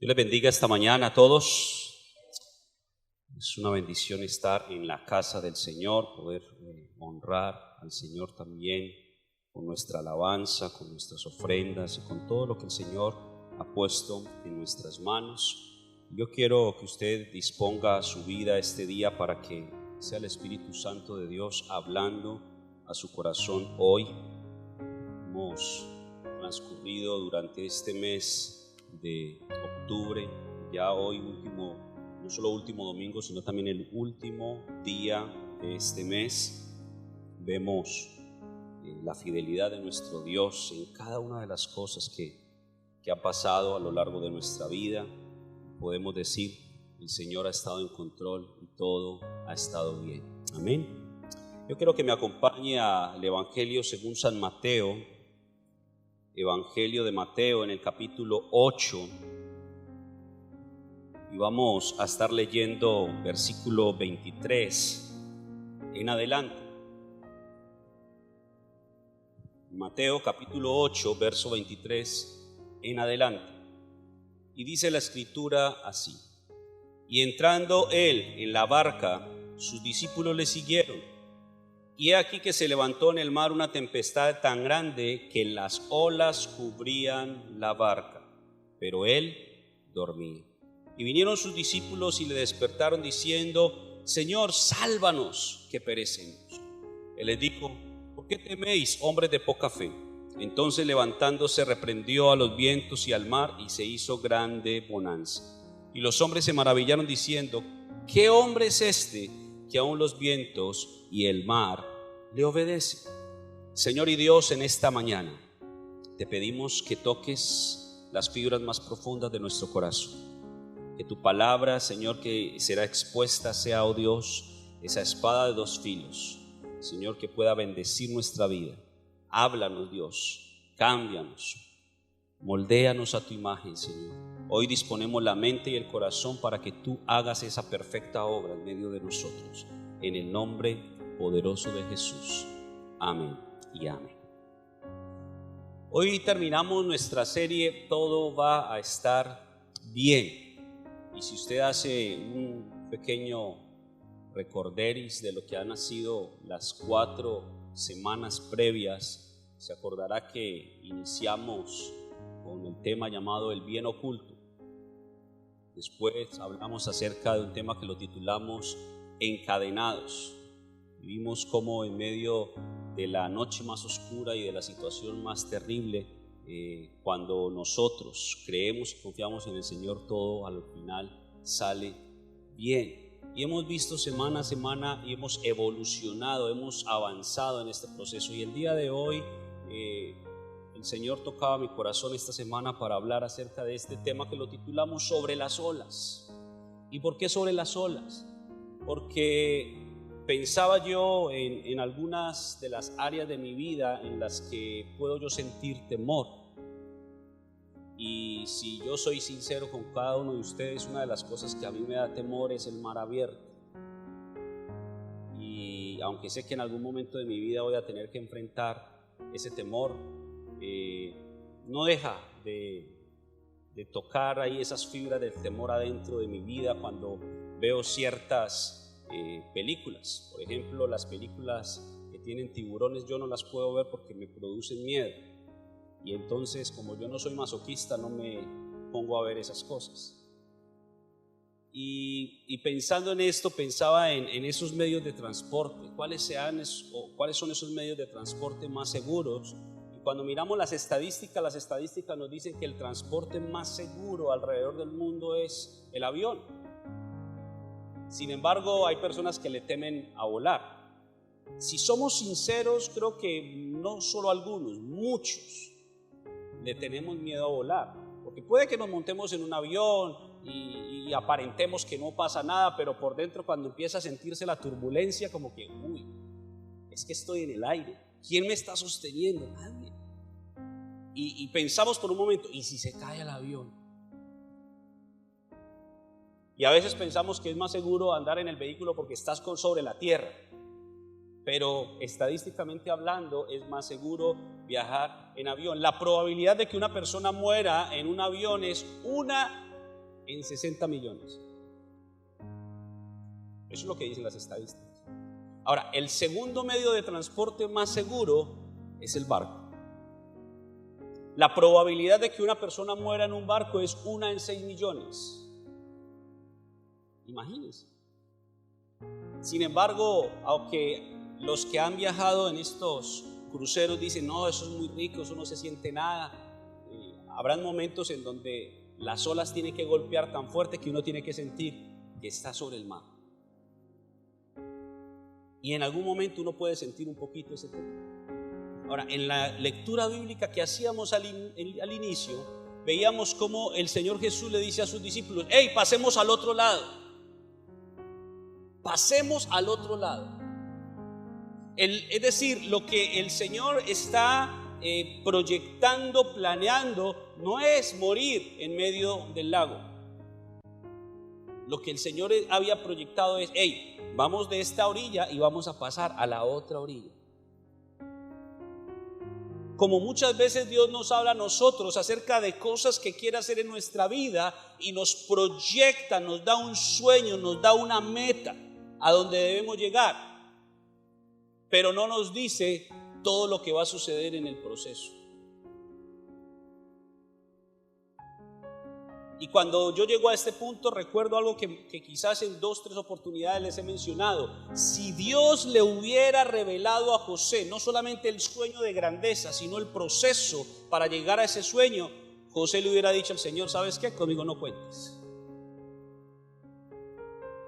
Dios les bendiga esta mañana a todos. Es una bendición estar en la casa del Señor, poder honrar al Señor también con nuestra alabanza, con nuestras ofrendas y con todo lo que el Señor ha puesto en nuestras manos. Yo quiero que usted disponga su vida este día para que sea el Espíritu Santo de Dios hablando a su corazón hoy. Hemos transcurrido durante este mes de octubre, ya hoy último, no solo último domingo, sino también el último día de este mes. Vemos la fidelidad de nuestro Dios en cada una de las cosas que ha pasado a lo largo de nuestra vida. Podemos decir, el Señor ha estado en control y todo ha estado bien. Amén. Yo quiero que me acompañe al Evangelio según San Mateo, Evangelio de Mateo en el capítulo 8, y vamos a estar leyendo versículo 23 en adelante. Mateo capítulo 8, verso 23 en adelante. Y dice la escritura así: y entrando él en la barca, sus discípulos le siguieron. Y he aquí que se levantó en el mar una tempestad tan grande que las olas cubrían la barca, pero él dormía. Y vinieron sus discípulos y le despertaron diciendo: Señor, sálvanos, que perecemos. Él les dijo: ¿por qué teméis, hombres de poca fe? Entonces levantándose reprendió a los vientos y al mar, y se hizo grande bonanza. Y los hombres se maravillaron diciendo: ¿qué hombre es este que aun los vientos y el mar le obedecen? Señor y Dios, en esta mañana te pedimos que toques las fibras más profundas de nuestro corazón. Que tu palabra, Señor, que será expuesta sea, oh Dios, esa espada de dos filos, Señor, que pueda bendecir nuestra vida. Háblanos, Dios, cámbianos, moldéanos a tu imagen, Señor. Hoy disponemos la mente y el corazón para que tú hagas esa perfecta obra en medio de nosotros. En el nombre poderoso de Jesús. Amén y amén. Hoy terminamos nuestra serie Todo va a estar bien. Y si usted hace un pequeño recorderis de lo que han sido las 4 semanas previas, se acordará que iniciamos con el tema llamado el bien oculto. Después hablamos acerca de un tema que lo titulamos encadenados. Vimos cómo en medio de la noche más oscura y de la situación más terrible, cuando nosotros creemos y confiamos en el Señor, todo al final sale bien. Y hemos visto semana a semana y hemos evolucionado, hemos avanzado en este proceso. Y el día de hoy el Señor tocaba mi corazón esta semana para hablar acerca de este tema que lo titulamos sobre las olas. ¿Y por qué sobre las olas? Porque pensaba yo en algunas de las áreas de mi vida en las que puedo yo sentir temor. Y si yo soy sincero con cada uno de ustedes, una de las cosas que a mí me da temor es el mar abierto. Y aunque sé que en algún momento de mi vida voy a tener que enfrentar ese temor, no deja de tocar ahí esas fibras del temor adentro de mi vida cuando veo ciertas películas. Por ejemplo, las películas que tienen tiburones yo no las puedo ver porque me producen miedo, y entonces, como yo no soy masoquista, no me pongo a ver esas cosas. Y pensando en esto, pensaba en esos medios de transporte, cuáles son esos medios de transporte más seguros. Cuando miramos las estadísticas nos dicen que el transporte más seguro alrededor del mundo es el avión. Sin embargo, hay personas que le temen a volar. Si somos sinceros, creo que no solo algunos, muchos le tenemos miedo a volar. Porque puede que nos montemos en un avión y aparentemos que no pasa nada, pero por dentro, cuando empieza a sentirse la turbulencia, como que, uy, es que estoy en el aire. ¿Quién me está sosteniendo? Nadie. Y pensamos por un momento, ¿y si se cae el avión? Y a veces pensamos que es más seguro andar en el vehículo porque estás sobre la tierra. Pero estadísticamente hablando, es más seguro viajar en avión. La probabilidad de que una persona muera en un avión es 1 en 60 millones. Eso es lo que dicen las estadísticas. Ahora, el segundo medio de transporte más seguro es el barco. La probabilidad de que una persona muera en un barco es 1 en 6 millones. Imagínense. Sin embargo, aunque los que han viajado en estos cruceros dicen, no, eso es muy rico, eso no se siente nada, habrán momentos en donde las olas tienen que golpear tan fuerte que uno tiene que sentir que está sobre el mar. Y en algún momento uno puede sentir un poquito ese tema. Ahora, en la lectura bíblica que hacíamos al inicio, veíamos cómo el Señor Jesús le dice a sus discípulos, hey, pasemos al otro lado. Pasemos al otro lado. Es decir, lo que el Señor está proyectando, planeando, no es morir en medio del lago. Lo que el Señor había proyectado es, hey, vamos de esta orilla y vamos a pasar a la otra orilla. Como muchas veces Dios nos habla a nosotros acerca de cosas que quiere hacer en nuestra vida y nos proyecta, nos da un sueño, nos da una meta a donde debemos llegar, pero no nos dice todo lo que va a suceder en el proceso. Y cuando yo llego a este punto, recuerdo algo que quizás en 2 o 3 oportunidades les he mencionado. Si Dios le hubiera revelado a José no solamente el sueño de grandeza, sino el proceso para llegar a ese sueño, José le hubiera dicho al Señor, ¿sabes qué? Conmigo no cuentes.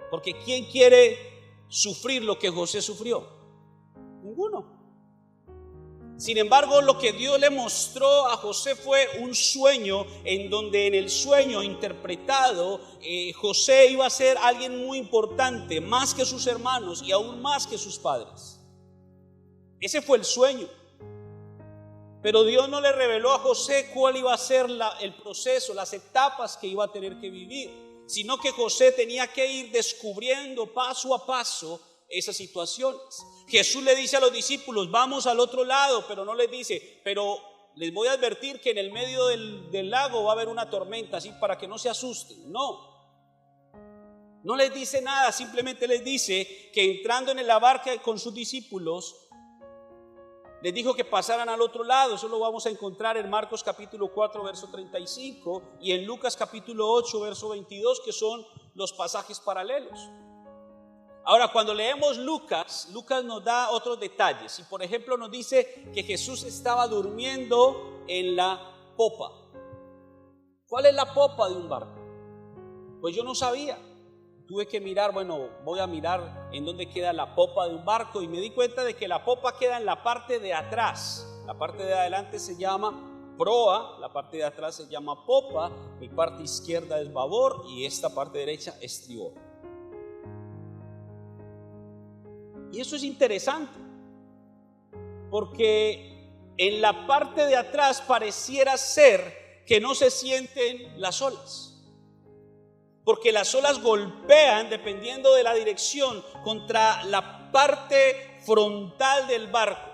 Porque ¿quién quiere sufrir lo que José sufrió? Ninguno. Sin embargo, lo que Dios le mostró a José fue un sueño en donde en el sueño interpretado José iba a ser alguien muy importante, más que sus hermanos y aún más que sus padres. Ese fue el sueño. Pero Dios no le reveló a José cuál iba a ser el proceso, las etapas que iba a tener que vivir, sino que José tenía que ir descubriendo paso a paso esas situaciones. Jesús le dice a los discípulos, vamos al otro lado, pero no les dice, pero les voy a advertir que en el medio del lago va a haber una tormenta, así para que no se asusten. No les dice nada, simplemente les dice que entrando en la barca con sus discípulos, les dijo que pasaran al otro lado. Eso lo vamos a encontrar en Marcos capítulo 4 verso 35 y en Lucas capítulo 8 verso 22, que son los pasajes paralelos. Ahora, cuando leemos Lucas nos da otros detalles. Y por ejemplo nos dice que Jesús estaba durmiendo en la popa. ¿Cuál es la popa de un barco? Pues yo no sabía. Tuve que mirar, voy a mirar en dónde queda la popa de un barco, y me di cuenta de que la popa queda en la parte de atrás. La parte de adelante se llama proa, la parte de atrás se llama popa, mi parte izquierda es babor y esta parte derecha estribor. Y eso es interesante, porque en la parte de atrás pareciera ser que no se sienten las olas, porque las olas golpean, dependiendo de la dirección, contra la parte frontal del barco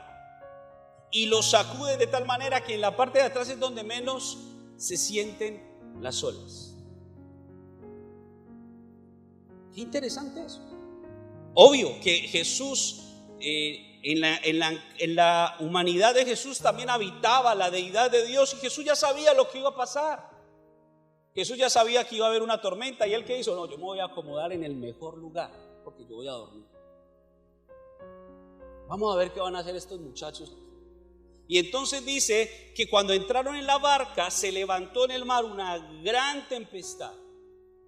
y lo sacuden de tal manera que en la parte de atrás es donde menos se sienten las olas. Qué interesante eso. Obvio que Jesús, en la humanidad de Jesús también habitaba la deidad de Dios, y Jesús ya sabía lo que iba a pasar. Jesús ya sabía que iba a haber una tormenta, y él ¿qué hizo? No, yo me voy a acomodar en el mejor lugar porque yo voy a dormir. Vamos a ver qué van a hacer estos muchachos. Y entonces dice que cuando entraron en la barca se levantó en el mar una gran tempestad.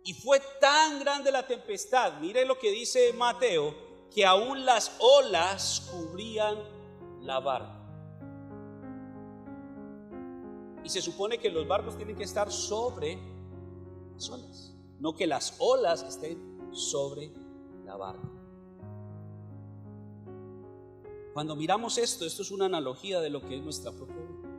Y fue tan grande la tempestad, mire lo que dice Mateo, que aún las olas cubrían la barca. Y se supone que los barcos tienen que estar sobre las olas, no que las olas estén sobre la barca. Cuando miramos esto es una analogía de lo que es nuestra propia vida.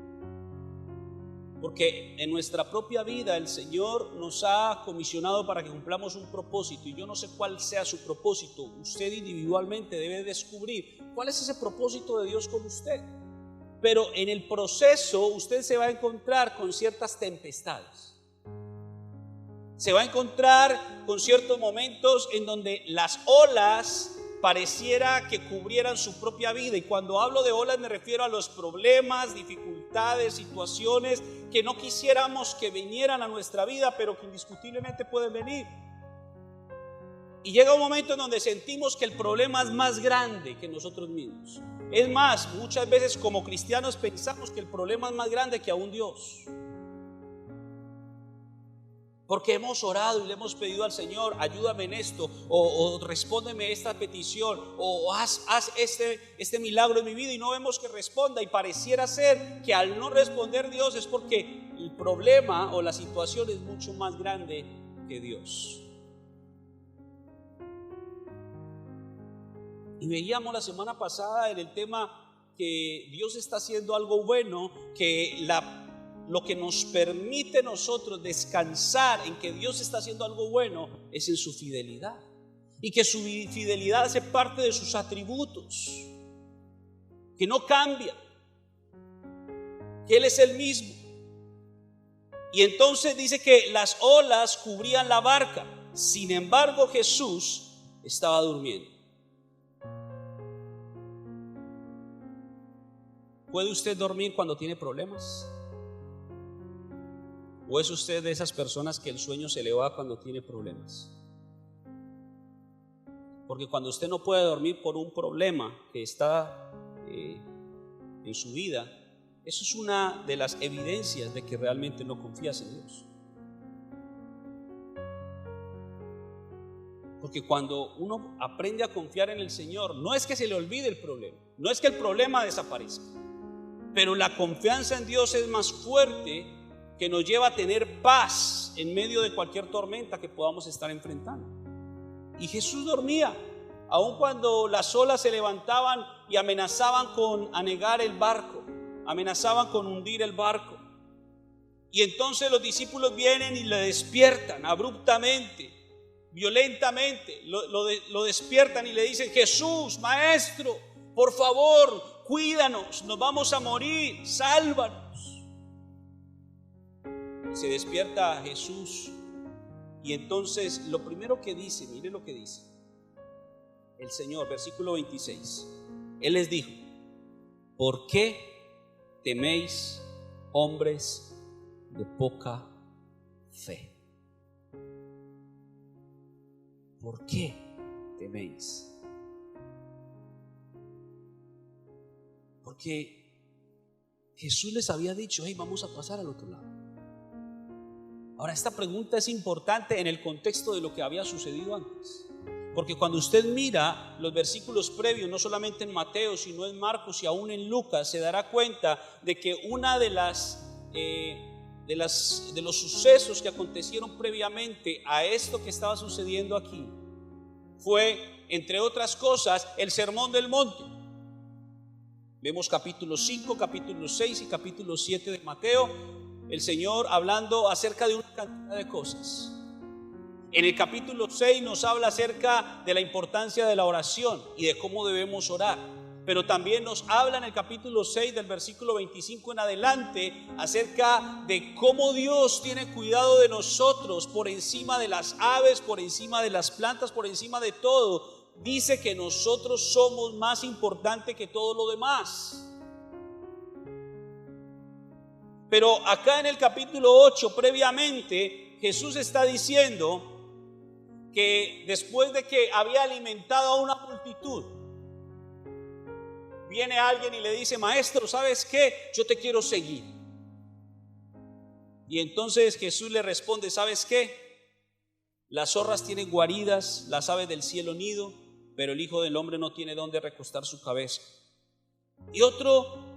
Porque en nuestra propia vida el Señor nos ha comisionado para que cumplamos un propósito, y yo no sé cuál sea su propósito. Usted individualmente debe descubrir cuál es ese propósito de Dios con usted. Pero en el proceso usted se va a encontrar con ciertas tempestades. Se va a encontrar con ciertos momentos en donde las olas pareciera que cubrieran su propia vida. Y cuando hablo de olas me refiero a los problemas, dificultades, situaciones que no quisiéramos que vinieran a nuestra vida, pero que indiscutiblemente pueden venir. Y llega un momento en donde sentimos que el problema es más grande que nosotros mismos. Es más, muchas veces como cristianos pensamos que el problema es más grande que aún Dios. Porque hemos orado y le hemos pedido al Señor, ayúdame en esto, o respóndeme esta petición, o haz este milagro en mi vida, y no vemos que responda. Y pareciera ser que al no responder Dios es porque el problema o la situación es mucho más grande que Dios. Y veíamos la semana pasada en el tema que Dios está haciendo algo bueno, que lo que nos permite nosotros descansar en que Dios está haciendo algo bueno es en su fidelidad, y que su fidelidad hace parte de sus atributos, que no cambia, que Él es el mismo. Y entonces dice que las olas cubrían la barca, sin embargo Jesús estaba durmiendo. ¿Puede usted dormir cuando tiene problemas? ¿O es usted de esas personas que el sueño se le va cuando tiene problemas? Porque cuando usted no puede dormir por un problema que está en su vida, eso es una de las evidencias de que realmente no confías en Dios. Porque cuando uno aprende a confiar en el Señor, no es que se le olvide el problema, no es que el problema desaparezca, pero la confianza en Dios es más fuerte, que nos lleva a tener paz en medio de cualquier tormenta que podamos estar enfrentando. Y Jesús dormía, aun cuando las olas se levantaban y amenazaban con anegar el barco, amenazaban con hundir el barco. Y entonces los discípulos vienen y le despiertan abruptamente, violentamente, lo despiertan y le dicen: Jesús, maestro, por favor, cuídanos, nos vamos a morir, sálvanos. Se despierta Jesús y entonces lo primero que dice, mire lo que dice el Señor, versículo 26. Él les dijo: ¿por qué teméis, hombres de poca fe? ¿Por qué teméis? Porque Jesús les había dicho: hey, vamos a pasar al otro lado. Ahora, esta pregunta es importante en el contexto de lo que había sucedido antes, porque cuando usted mira los versículos previos, no solamente en Mateo, sino en Marcos y aún en Lucas, se dará cuenta de que una de los sucesos que acontecieron previamente a esto que estaba sucediendo aquí fue, entre otras cosas, el Sermón del Monte. Vemos capítulo 5, capítulo 6 y capítulo 7 de Mateo, el Señor hablando acerca de una cantidad de cosas. En el capítulo 6 nos habla acerca de la importancia de la oración y de cómo debemos orar. Pero también nos habla en el capítulo 6 del versículo 25 en adelante acerca de cómo Dios tiene cuidado de nosotros por encima de las aves, por encima de las plantas, por encima de todo. Dice que nosotros somos más importantes que todo lo demás. Pero acá en el capítulo 8, previamente, Jesús está diciendo que después de que había alimentado a una multitud, viene alguien y le dice: maestro, ¿sabes qué? Yo te quiero seguir. Y entonces Jesús le responde: ¿sabes qué? Las zorras tienen guaridas, las aves del cielo nido, pero el Hijo del Hombre no tiene dónde recostar su cabeza. Y otro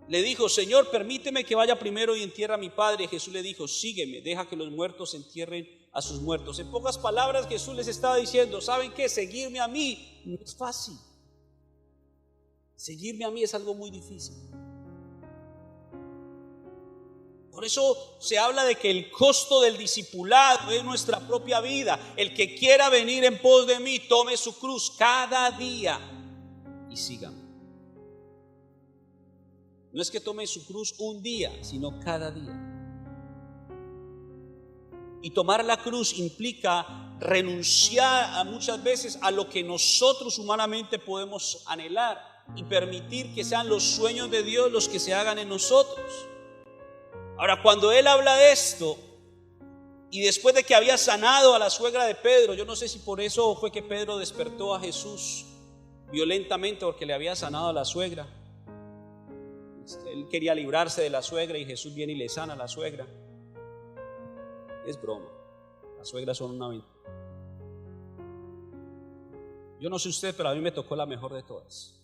le dijo: Señor, permíteme que vaya primero y entierre a mi padre. Jesús le dijo: sígueme, deja que los muertos entierren a sus muertos. En pocas palabras, Jesús les estaba diciendo: ¿saben qué? Seguirme a mí no es fácil. Seguirme a mí es algo muy difícil. Por eso se habla de que el costo del discipulado es nuestra propia vida. El que quiera venir en pos de mí, tome su cruz cada día y sígame. No es que tome su cruz un día, sino cada día. Y tomar la cruz implica renunciar a muchas veces a lo que nosotros humanamente podemos anhelar y permitir que sean los sueños de Dios los que se hagan en nosotros. Ahora, cuando él habla de esto, y después de que había sanado a la suegra de Pedro, yo no sé si por eso fue que Pedro despertó a Jesús violentamente, porque le había sanado a la suegra. Él quería librarse de la suegra y Jesús viene y le sana a la suegra. Es broma, las suegras son una ventaja. Yo no sé usted, pero a mí me tocó la mejor de todas.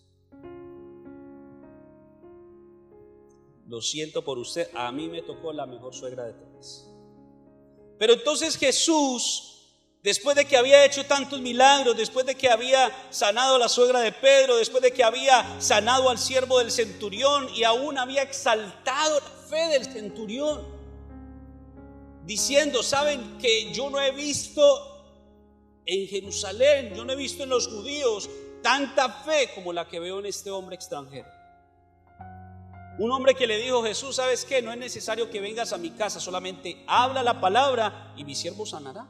Lo siento por usted, a mí me tocó la mejor suegra de todas. Pero entonces Jesús, después de que había hecho tantos milagros, después de que había sanado a la suegra de Pedro, después de que había sanado al siervo del centurión y aún había exaltado la fe del centurión, diciendo: saben que yo no he visto en Jerusalén, yo no he visto en los judíos tanta fe como la que veo en este hombre extranjero. Un hombre que le dijo: Jesús, ¿sabes qué? No es necesario que vengas a mi casa, solamente habla la palabra y mi siervo sanará.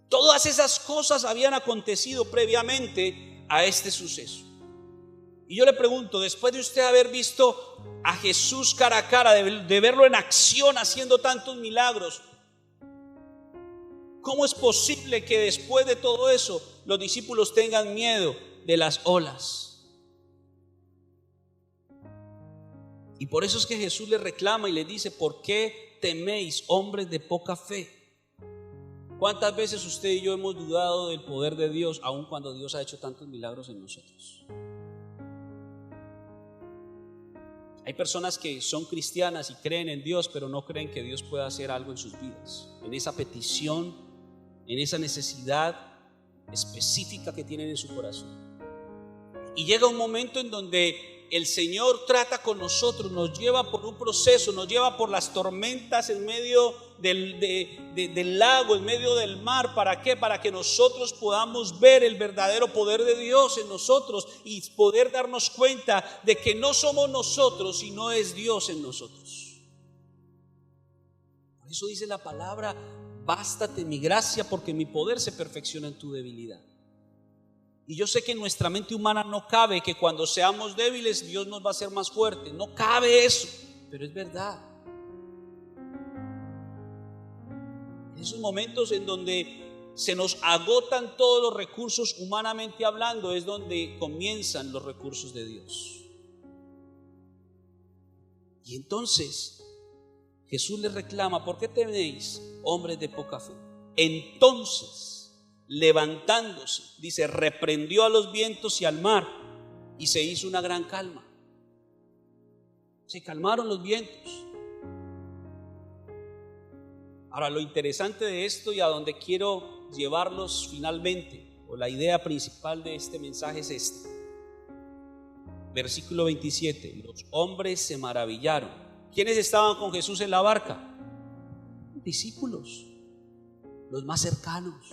Todas esas cosas habían acontecido previamente a este suceso. Y yo le pregunto, después de usted haber visto a Jesús cara a cara, de verlo en acción haciendo tantos milagros, ¿cómo es posible que después de todo eso los discípulos tengan miedo de las olas? Y por eso es que Jesús les reclama y les dice: ¿por qué teméis, hombres de poca fe? ¿Cuántas veces usted y yo hemos dudado del poder de Dios, aun cuando Dios ha hecho tantos milagros en nosotros? Hay personas que son cristianas y creen en Dios, pero no creen que Dios pueda hacer algo en sus vidas, en esa petición, en esa necesidad específica que tienen en su corazón. Y llega un momento en donde el Señor trata con nosotros, nos lleva por un proceso, nos lleva por las tormentas en medio del lago, en medio del mar. ¿Para qué? Para que nosotros podamos ver el verdadero poder de Dios en nosotros y poder darnos cuenta de que no somos nosotros, sino es Dios en nosotros. Por eso dice la palabra: bástate mi gracia, porque mi poder se perfecciona en tu debilidad. Y yo sé que en nuestra mente humana no cabe que cuando seamos débiles Dios nos va a hacer más fuertes. No cabe eso, pero es verdad. En esos momentos en donde se nos agotan todos los recursos humanamente hablando, es donde comienzan los recursos de Dios. Y entonces Jesús les reclama: ¿por qué teméis, hombres de poca fe? Entonces, levantándose, dice, reprendió a los vientos y al mar, y se hizo una gran calma. Se calmaron los vientos. Ahora, lo interesante de esto, y a donde quiero llevarlos finalmente, o la idea principal de este mensaje, es esta. Versículo 27: los hombres se maravillaron. ¿Quiénes estaban con Jesús en la barca? Los discípulos, los más cercanos.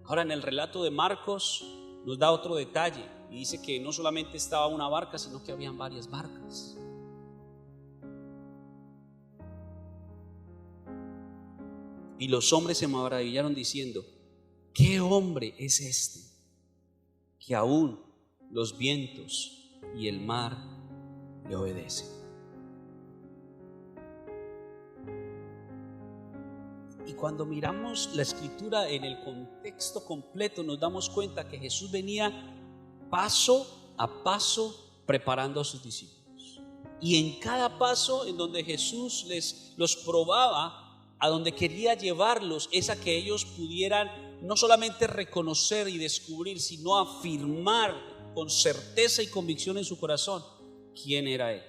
Ahora, en el relato de Marcos nos da otro detalle y dice que no solamente estaba una barca, sino que habían varias barcas. Y los hombres se maravillaron diciendo: ¿qué hombre es este que aún los vientos y el mar le obedecen? Y cuando miramos la escritura en el contexto completo, nos damos cuenta que Jesús venía paso a paso preparando a sus discípulos. Y en cada paso en donde Jesús los probaba, a donde quería llevarlos, es a que ellos pudieran no solamente reconocer y descubrir, sino afirmar con certeza y convicción en su corazón quién era Él.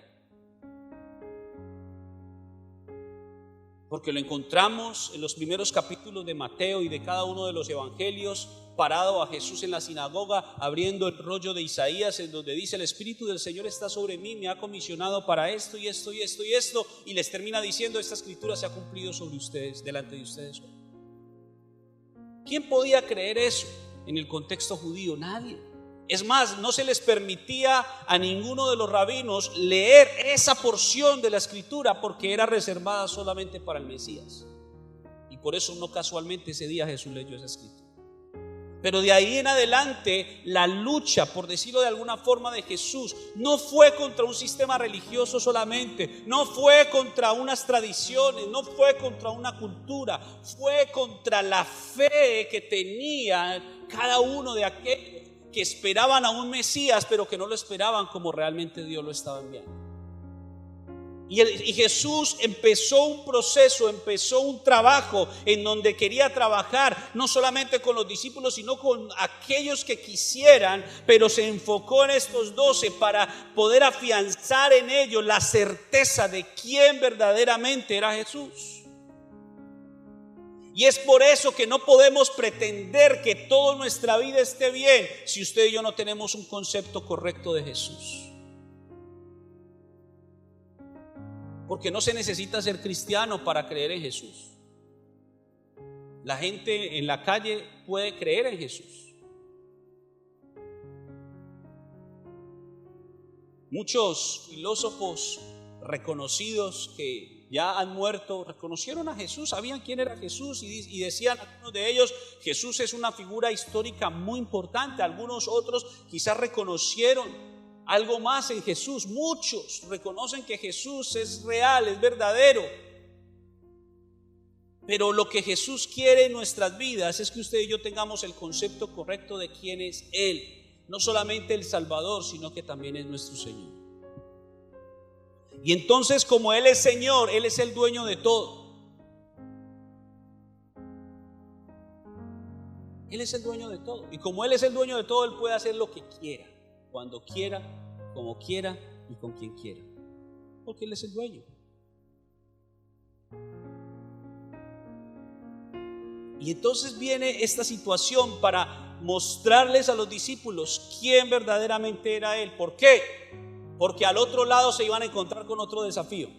Porque lo encontramos en los primeros capítulos de Mateo y de cada uno de los evangelios, parado a Jesús en la sinagoga, abriendo el rollo de Isaías, en donde dice: el Espíritu del Señor está sobre mí, me ha comisionado para esto y esto y esto y esto, y les termina diciendo: esta escritura se ha cumplido sobre ustedes, delante de ustedes. ¿Quién podía creer eso en el contexto judío? Nadie. Es más, no se les permitía a ninguno de los rabinos leer esa porción de la escritura porque era reservada solamente para el Mesías. Y por eso no casualmente ese día Jesús leyó esa escritura. Pero de ahí en adelante la lucha, por decirlo de alguna forma, de Jesús no fue contra un sistema religioso solamente, no fue contra unas tradiciones, no fue contra una cultura, fue contra la fe que tenía cada uno de aquellos que esperaban a un Mesías, pero que no lo esperaban como realmente Dios lo estaba enviando. Y Jesús empezó un proceso, empezó un trabajo en donde quería trabajar no solamente con los discípulos, sino con aquellos que quisieran, pero se enfocó en estos 12 para poder afianzar en ellos la certeza de quién verdaderamente era Jesús. Y es por eso que no podemos pretender que toda nuestra vida esté bien si usted y yo no tenemos un concepto correcto de Jesús. Porque no se necesita ser cristiano para creer en Jesús. La gente en la calle puede creer en Jesús. Muchos filósofos reconocidos que ya han muerto reconocieron a Jesús, sabían quién era Jesús y decían algunos de ellos: Jesús es una figura histórica muy importante. Algunos otros quizás reconocieron algo más en Jesús. Muchos reconocen que Jesús es real, es verdadero. Pero lo que Jesús quiere en nuestras vidas es que usted y yo tengamos el concepto correcto de quién es Él. No solamente el Salvador, sino que también es nuestro Señor. Y entonces, como Él es Señor, Él es el dueño de todo. Él es el dueño de todo. Y como Él es el dueño de todo, Él puede hacer lo que quiera, cuando quiera, como quiera y con quien quiera, porque Él es el dueño. Y entonces viene esta situación para mostrarles a los discípulos quién verdaderamente era Él. ¿Por qué? Porque al otro lado se iban a encontrar con otro desafío.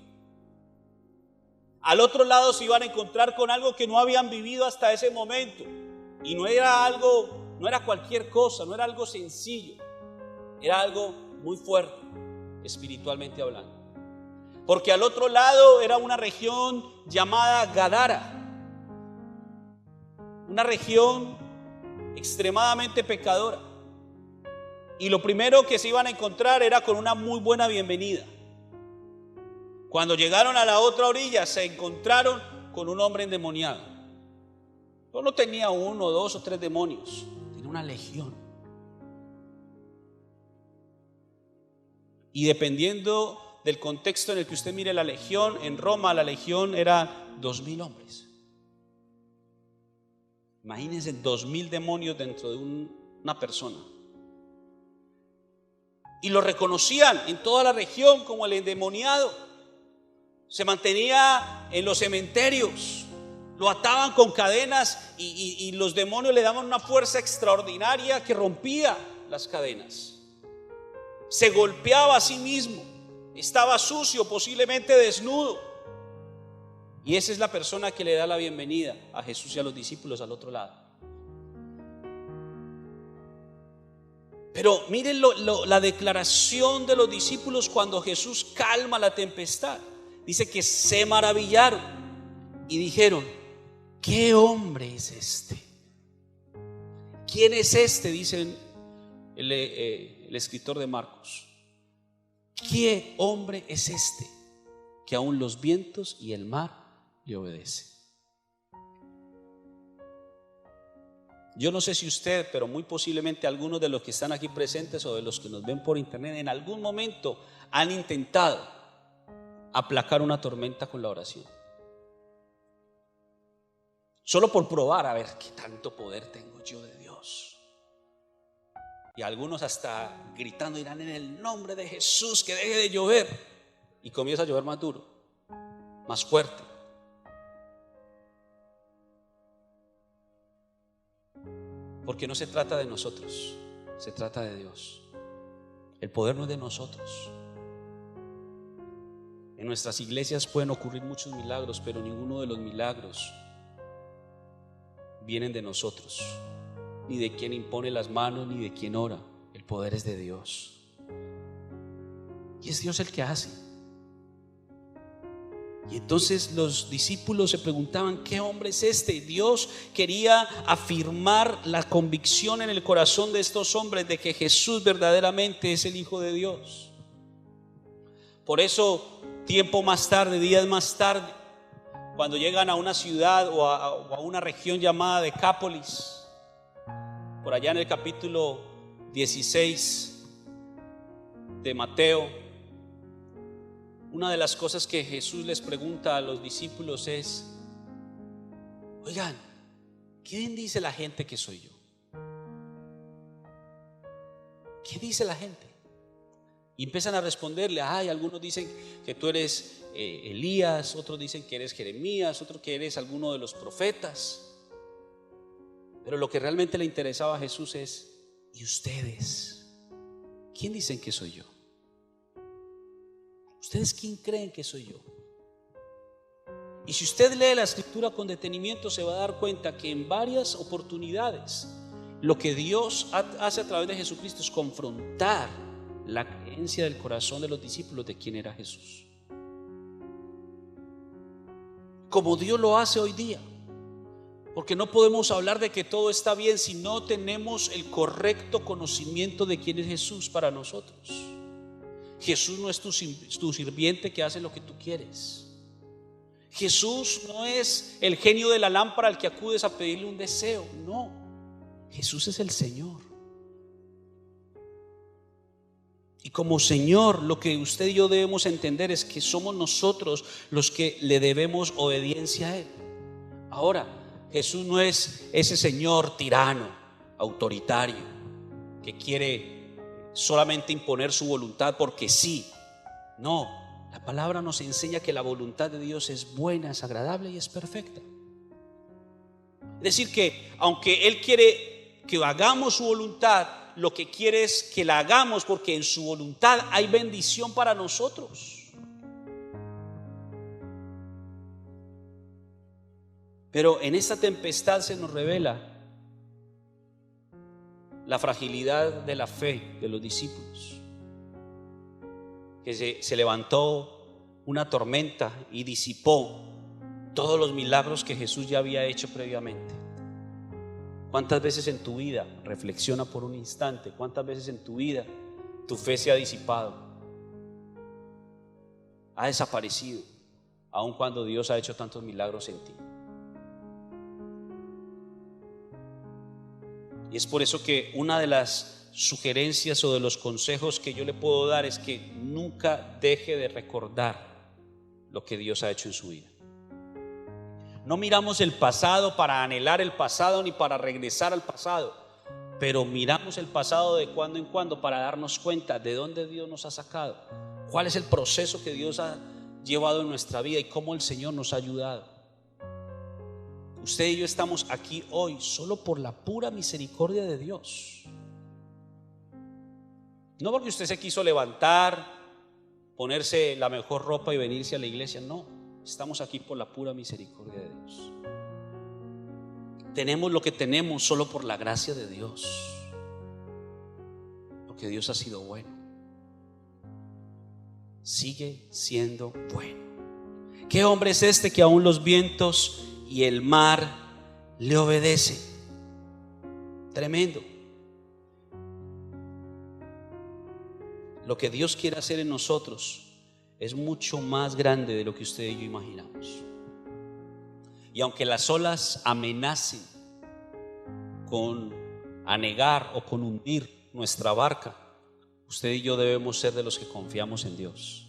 Al otro lado se iban a encontrar con algo que no habían vivido hasta ese momento. Y no era algo, no era cualquier cosa, no era algo sencillo. Era algo muy fuerte, espiritualmente hablando. Porque al otro lado era una región llamada Gadara. Una región extremadamente pecadora. Y lo primero que se iban a encontrar era con una muy buena bienvenida. Cuando llegaron a la otra orilla, se encontraron con un hombre endemoniado. No tenía 1, 2 o 3 demonios, tenía una legión. Y dependiendo del contexto en el que usted mire la legión, en Roma la legión era 2,000 hombres. Imagínense 2,000 demonios dentro de una persona. Y lo reconocían en toda la región como el endemoniado. Se mantenía en los cementerios, lo ataban con cadenas y los demonios le daban una fuerza extraordinaria que rompía las cadenas. Se golpeaba a sí mismo, estaba sucio, posiblemente desnudo. Y esa es la persona que le da la bienvenida a Jesús y a los discípulos al otro lado. Pero miren la declaración de los discípulos cuando Jesús calma la tempestad. Dice que se maravillaron y dijeron: ¿qué hombre es este? ¿Quién es este? Dicen el escritor de Marcos. ¿Qué hombre es este que aún los vientos y el mar le obedecen? Yo no sé si usted, pero muy posiblemente algunos de los que están aquí presentes o de los que nos ven por internet en algún momento han intentado aplacar una tormenta con la oración. Solo por probar a ver qué tanto poder tengo yo de Dios. Y algunos hasta gritando dirán: en el nombre de Jesús que deje de llover. Y comienza a llover más duro, más fuerte. Porque no se trata de nosotros, se trata de Dios. El poder no es de nosotros. En nuestras iglesias pueden ocurrir muchos milagros, pero ninguno de los milagros vienen de nosotros, ni de quien impone las manos, ni de quien ora. El poder es de Dios. Y es Dios el que hace. Y entonces los discípulos se preguntaban: ¿qué hombre es este? Dios quería afirmar la convicción en el corazón de estos hombres de que Jesús verdaderamente es el Hijo de Dios. Por eso, tiempo más tarde, días más tarde, cuando llegan a una ciudad o a una región llamada Decápolis, por allá en el capítulo 16 de Mateo, una de las cosas que Jesús les pregunta a los discípulos es: oigan, ¿quién dice la gente que soy yo? ¿Qué dice la gente? Y empiezan a responderle: algunos dicen que tú eres Elías, otros dicen que eres Jeremías, otros que eres alguno de los profetas. Pero lo que realmente le interesaba a Jesús es: ¿y ustedes? ¿Quién dicen que soy yo? ¿Ustedes quién creen que soy yo? Y si usted lee la escritura con detenimiento, se va a dar cuenta que en varias oportunidades lo que Dios hace a través de Jesucristo es confrontar la creencia del corazón de los discípulos de quién era Jesús, como Dios lo hace hoy día. Porque no podemos hablar de que todo está bien si no tenemos el correcto conocimiento de quién es Jesús para nosotros. Jesús no es tu sirviente que hace lo que tú quieres. Jesús no es el genio de la lámpara al que acudes a pedirle un deseo. No, Jesús es el Señor. Y como Señor, lo que usted y yo debemos entender es que somos nosotros los que le debemos obediencia a Él. Ahora, Jesús no es ese Señor tirano, autoritario, que quiere solamente imponer su voluntad porque sí. No, la palabra nos enseña que la voluntad de Dios es buena, es agradable y es perfecta. Es decir, que aunque Él quiere que hagamos su voluntad, lo que quiere es que la hagamos porque en su voluntad hay bendición para nosotros. Pero en esta tempestad se nos revela la fragilidad de la fe de los discípulos, que se levantó una tormenta y disipó todos los milagros que Jesús ya había hecho previamente. ¿Cuántas veces en tu vida, reflexiona por un instante, cuántas veces en tu vida tu fe se ha disipado, ha desaparecido, aun cuando Dios ha hecho tantos milagros en ti? Y es por eso que una de las sugerencias o de los consejos que yo le puedo dar es que nunca deje de recordar lo que Dios ha hecho en su vida. No miramos el pasado para anhelar el pasado ni para regresar al pasado, pero miramos el pasado de cuando en cuando para darnos cuenta de dónde Dios nos ha sacado, cuál es el proceso que Dios ha llevado en nuestra vida y cómo el Señor nos ha ayudado. Usted y yo estamos aquí hoy solo por la pura misericordia de Dios. No porque usted se quiso levantar, ponerse la mejor ropa y venirse a la iglesia. No, estamos aquí por la pura misericordia de Dios. Tenemos lo que tenemos solo por la gracia de Dios, porque Dios ha sido bueno, sigue siendo bueno. ¿Qué hombre es este que aún los vientos y el mar le obedece? Tremendo. Lo que Dios quiere hacer en nosotros es mucho más grande de lo que usted y yo imaginamos. Y aunque las olas amenacen con anegar o con hundir nuestra barca, usted y yo debemos ser de los que confiamos en Dios,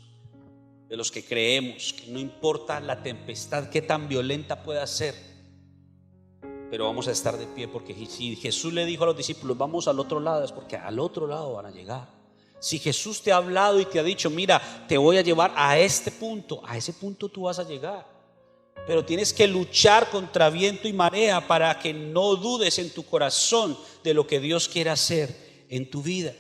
de los que creemos que no importa la tempestad que tan violenta pueda ser, pero vamos a estar de pie, porque si Jesús le dijo a los discípulos vamos al otro lado, es porque al otro lado van a llegar. Si Jesús te ha hablado y te ha dicho mira, te voy a llevar a este punto, a ese punto tú vas a llegar, pero tienes que luchar contra viento y marea para que no dudes en tu corazón de lo que Dios quiere hacer en tu vida.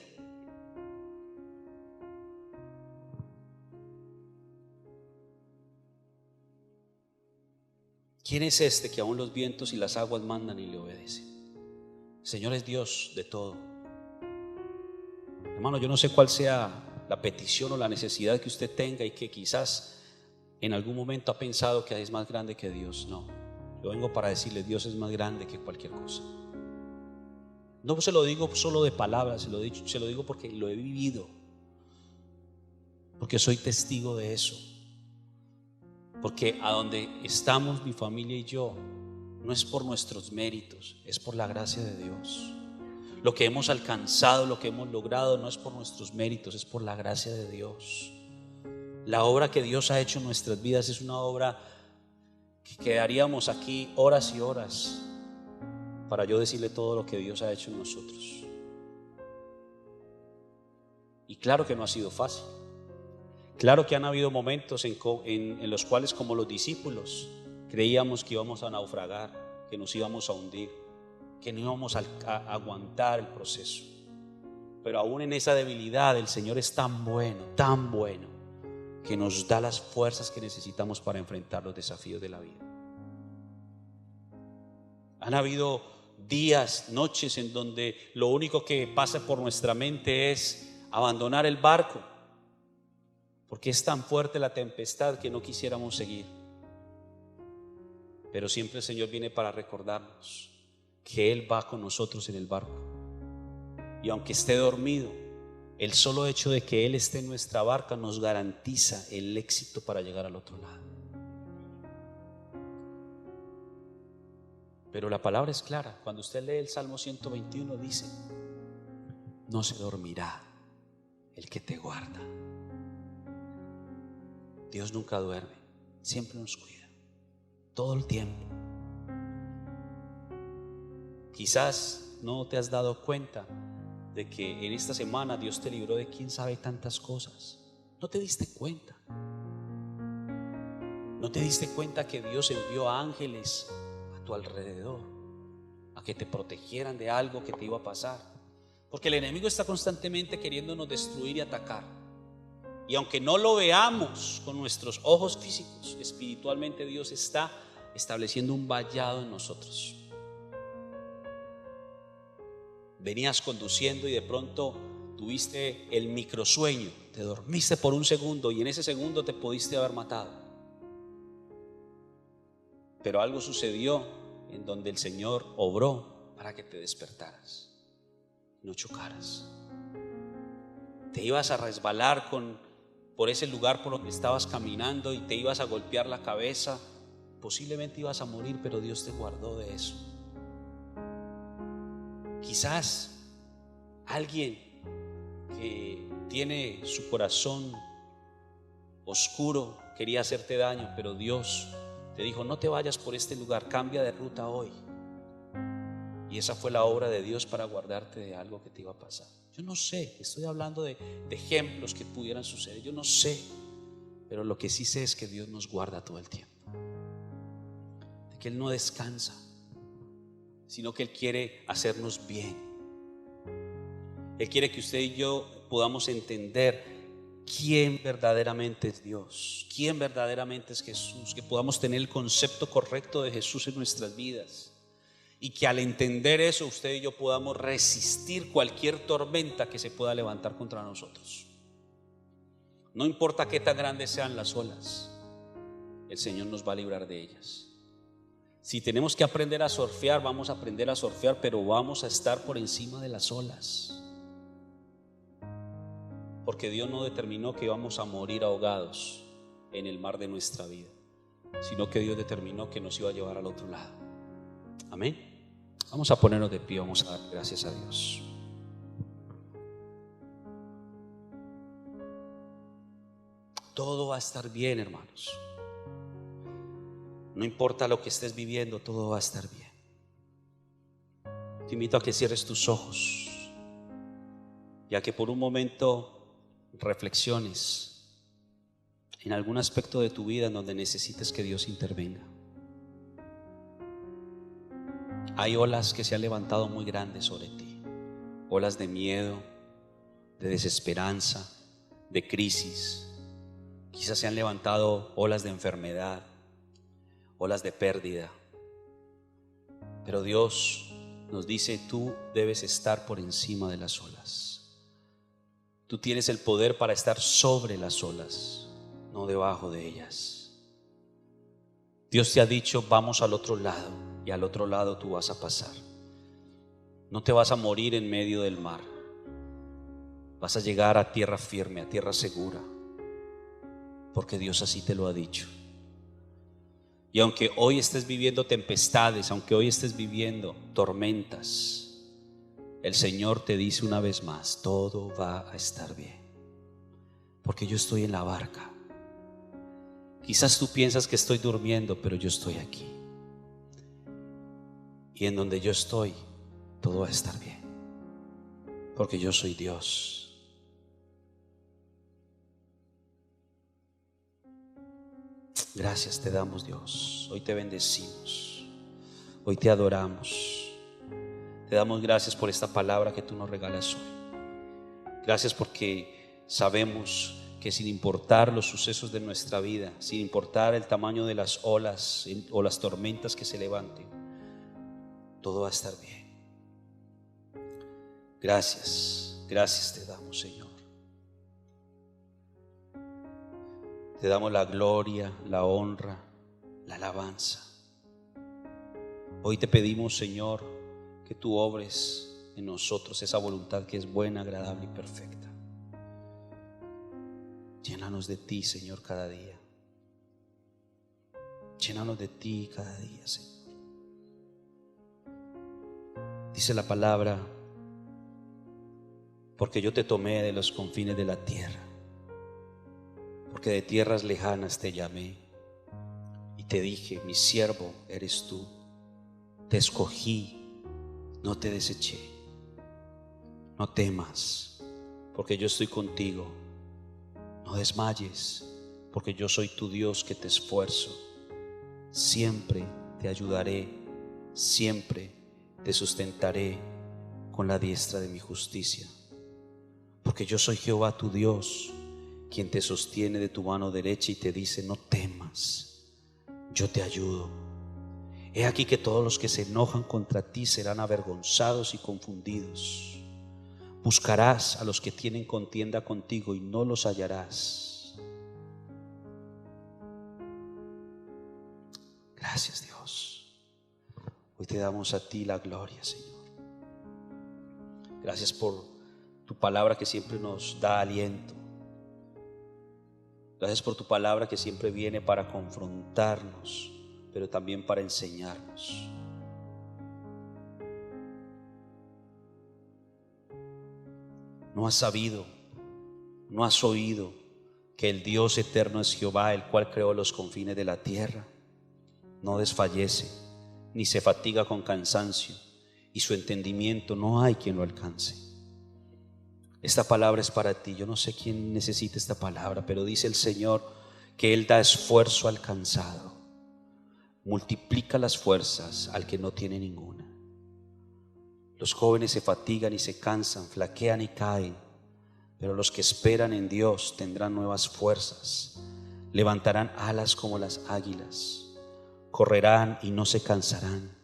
¿Quién es este que aún los vientos y las aguas mandan y le obedecen? El Señor es Dios de todo. Hermano, yo no sé cuál sea la petición o la necesidad que usted tenga y que quizás en algún momento ha pensado que es más grande que Dios. No, yo vengo para decirle: Dios es más grande que cualquier cosa. No se lo digo solo de palabras, se lo digo porque lo he vivido, porque soy testigo de eso. Porque a donde estamos mi familia y yo, no es por nuestros méritos, es por la gracia de Dios. Lo que hemos alcanzado, lo que hemos logrado, no es por nuestros méritos, es por la gracia de Dios. La obra que Dios ha hecho en nuestras vidas es una obra que quedaríamos aquí horas y horas para yo decirle todo lo que Dios ha hecho en nosotros. Y claro que no ha sido fácil. Claro que han habido momentos en los cuales, como los discípulos, creíamos que íbamos a naufragar, que nos íbamos a hundir, que no íbamos a aguantar el proceso. Pero aún en esa debilidad, el Señor es tan bueno, que nos da las fuerzas que necesitamos para enfrentar los desafíos de la vida. Han habido días, noches en donde lo único que pasa por nuestra mente es abandonar el barco, porque es tan fuerte la tempestad que no quisiéramos seguir. Pero siempre el Señor viene para recordarnos que Él va con nosotros en el barco. Y aunque esté dormido, el solo hecho de que Él esté en nuestra barca nos garantiza el éxito para llegar al otro lado. Pero la palabra es clara. Cuando usted lee el Salmo 121, dice: no se dormirá el que te guarda. Dios nunca duerme, siempre nos cuida, todo el tiempo. Quizás no te has dado cuenta de que en esta semana Dios te libró de quién sabe tantas cosas. No te diste cuenta. No te diste cuenta que Dios envió ángeles a tu alrededor a que te protegieran de algo que te iba a pasar. Porque el enemigo está constantemente queriéndonos destruir y atacar. Y aunque no lo veamos con nuestros ojos físicos, espiritualmente Dios está estableciendo un vallado en nosotros. Venías conduciendo y de pronto tuviste el microsueño, te dormiste por un segundo y en ese segundo te pudiste haber matado. Pero algo sucedió en donde el Señor obró para que te despertaras, no chocaras. Te ibas a resbalar por ese lugar por donde estabas caminando y te ibas a golpear la cabeza. Posiblemente ibas a morir, pero Dios te guardó de eso. Quizás alguien que tiene su corazón oscuro quería hacerte daño, pero Dios te dijo: no te vayas por este lugar, cambia de ruta hoy. Y esa fue la obra de Dios para guardarte de algo que te iba a pasar. Yo no sé, estoy hablando de ejemplos que pudieran suceder. Yo no sé, pero lo que sí sé es que Dios nos guarda todo el tiempo, de que Él no descansa, sino que Él quiere hacernos bien. Él quiere que usted y yo podamos entender quién verdaderamente es Dios, quién verdaderamente es Jesús, que podamos tener el concepto correcto de Jesús en nuestras vidas. Y que al entender eso, usted y yo podamos resistir cualquier tormenta que se pueda levantar contra nosotros. No importa qué tan grandes sean las olas, el Señor nos va a librar de ellas. Si tenemos que aprender a surfear, vamos a aprender a surfear, pero vamos a estar por encima de las olas. Porque Dios no determinó que íbamos a morir ahogados en el mar de nuestra vida, sino que Dios determinó que nos iba a llevar al otro lado. Amén. Vamos a ponernos de pie, vamos a dar gracias a Dios. Todo va a estar bien, hermanos. No importa lo que estés viviendo, todo va a estar bien. Te invito a que cierres tus ojos y a que por un momento reflexiones en algún aspecto de tu vida en donde necesites que Dios intervenga. Hay olas que se han levantado muy grandes sobre ti, olas de miedo, de desesperanza, de crisis. Quizás se han levantado olas de enfermedad, olas de pérdida. Pero Dios nos dice: tú debes estar por encima de las olas. Tú tienes el poder para estar sobre las olas, no debajo de ellas. Dios te ha dicho, vamos al otro lado, y al otro lado tú vas a pasar. No te vas a morir en medio del mar. Vas a llegar a tierra firme, a tierra segura, porque Dios así te lo ha dicho. Y aunque hoy estés viviendo tempestades, aunque hoy estés viviendo tormentas, el Señor te dice una vez más, todo va a estar bien, porque yo estoy en la barca. Quizás tú piensas que estoy durmiendo, pero yo estoy aquí. Y en donde yo estoy, todo va a estar bien, porque yo soy Dios. Gracias te damos, Dios. Hoy te bendecimos, hoy te adoramos. Te damos gracias por esta palabra que tú nos regalas hoy. Gracias porque sabemos que sin importar los sucesos de nuestra vida, sin importar el tamaño de las olas o las tormentas que se levanten, todo va a estar bien. Gracias, gracias te damos, Señor. Te damos la gloria, la honra, la alabanza. Hoy te pedimos, Señor, que tú obres en nosotros esa voluntad que es buena, agradable y perfecta. Llénanos de ti, Señor, cada día. Llénanos de ti cada día, Señor. Dice la palabra, porque yo te tomé de los confines de la tierra, porque de tierras lejanas te llamé y te dije, mi siervo eres tú. Te escogí, no te deseché. No temas, porque yo estoy contigo. No desmayes, porque yo soy tu Dios que te esfuerzo. Siempre te ayudaré, siempre te sustentaré con la diestra de mi justicia. Porque yo soy Jehová tu Dios, quien te sostiene de tu mano derecha y te dice, no temas, yo te ayudo. He aquí que todos los que se enojan contra ti serán avergonzados y confundidos. Buscarás a los que tienen contienda contigo y no los hallarás. Gracias, Dios. Hoy te damos a ti la gloria, Señor. Gracias por tu palabra que siempre nos da aliento. Gracias por tu palabra que siempre viene para confrontarnos, pero también para enseñarnos. ¿No has sabido, no has oído que el Dios eterno es Jehová, el cual creó los confines de la tierra? No desfallece, ni se fatiga con cansancio, y su entendimiento no hay quien lo alcance. Esta palabra es para ti. Yo no sé quién necesita esta palabra, pero dice el Señor que Él da esfuerzo al cansado, multiplica las fuerzas al que no tiene ninguna. Los jóvenes se fatigan y se cansan, flaquean y caen, pero los que esperan en Dios tendrán nuevas fuerzas, levantarán alas como las águilas, correrán y no se cansarán,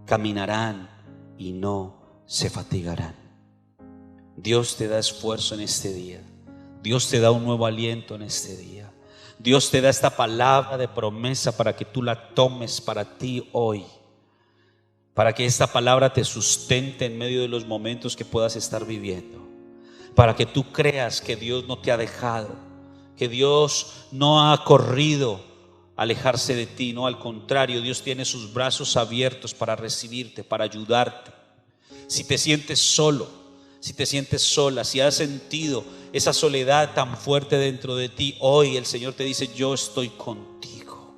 caminarán y no se fatigarán. Dios te da esfuerzo en este día. Dios te da un nuevo aliento en este día. Dios te da esta palabra de promesa para que tú la tomes para ti hoy, para que esta palabra te sustente en medio de los momentos que puedas estar viviendo, para que tú creas que Dios no te ha dejado, que Dios no ha corrido a alejarse de ti. No, al contrario, Dios tiene sus brazos abiertos para recibirte, para ayudarte. Si te sientes solo, si te sientes sola, si has sentido esa soledad tan fuerte dentro de ti, hoy el Señor te dice, yo estoy contigo.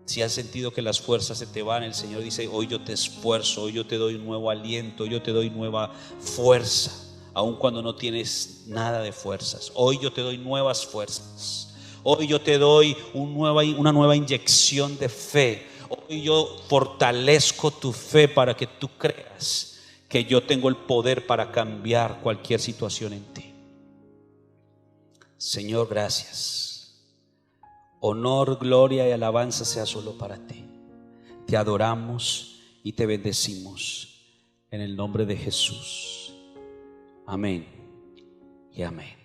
Si has sentido que las fuerzas se te van, el Señor dice, hoy yo te esfuerzo, hoy yo te doy un nuevo aliento, hoy yo te doy nueva fuerza, aun cuando no tienes nada de fuerzas. Hoy yo te doy nuevas fuerzas. Hoy yo te doy una nueva inyección de fe. Hoy yo fortalezco tu fe para que tú creas que yo tengo el poder para cambiar cualquier situación en ti. Señor, gracias. Honor, gloria y alabanza sea solo para ti. Te adoramos y te bendecimos en el nombre de Jesús. Amén y amén.